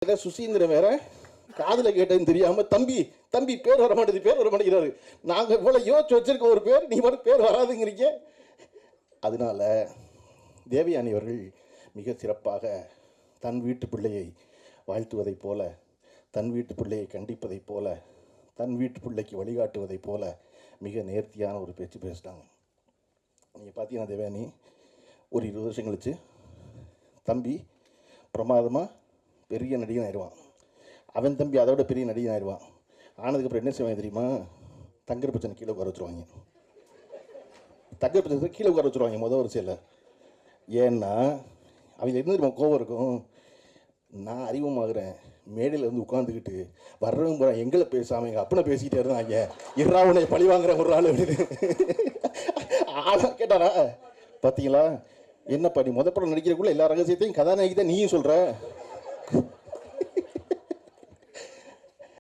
சுசீந்திரன் வேற காதில் கேட்டதுன்னு தெரியாம தம்பி தம்பி பேர் வர மாட்டேங்கிறாரு. நாங்கள் இவ்வளோ யோசிச்சு வச்சிருக்க ஒரு பேர், நீ மட்டும் பேர் வராதுங்கிறீங்க. அதனால தேவயானி அவர்கள் மிக சிறப்பாக தன் வீட்டு பிள்ளையை வாழ்த்துவதைப் போல, தன் வீட்டு பிள்ளையை கண்டிப்பதைப் போல, தன் வீட்டு பிள்ளைக்கு வழிகாட்டுவதைப் போல மிக நேர்த்தியான ஒரு பேச்சு பேசிட்டாங்க. நீங்கள் பார்த்தீங்கன்னா தேவயானி ஒரு 20 வருஷம் கழிச்சு தம்பி பிரமாதமாக பெரிய நடிகன் ஆயிடுவான். அவன் தம்பி அதை விட பெரிய நடிகன் ஆயிடுவான். ஆனதுக்கப்புறம் என்ன செய்வாங்க தெரியுமா? தங்கர் பச்சனை கீழே உட்கார வச்சுருவாங்க. தங்கர் பச்சனை கீழே உட்கார வச்சுருவாங்க முதல் வரிசையில். ஏன்னா அவங்க என்ன தெரியுமா கோவம் இருக்கும்? நான் அறிமுகமாகறேன், மேடையில் வந்து உட்காந்துக்கிட்டு வர்றவங்க போகிற எங்களை பேசாமல் எங்கள் அப்பனை பேசிக்கிட்டே இருந்தாங்க, இறாவுனை பழி வாங்குறேன் ஒரு ஆள் அப்படின்னு. ஆனால் கேட்டாரா பார்த்தீங்களா, என்னப்பா நீ படம் நடிக்கிறக்குள்ளே எல்லா ரகசியத்தையும் கதாநாயகி தான் நீயும் சொல்கிற.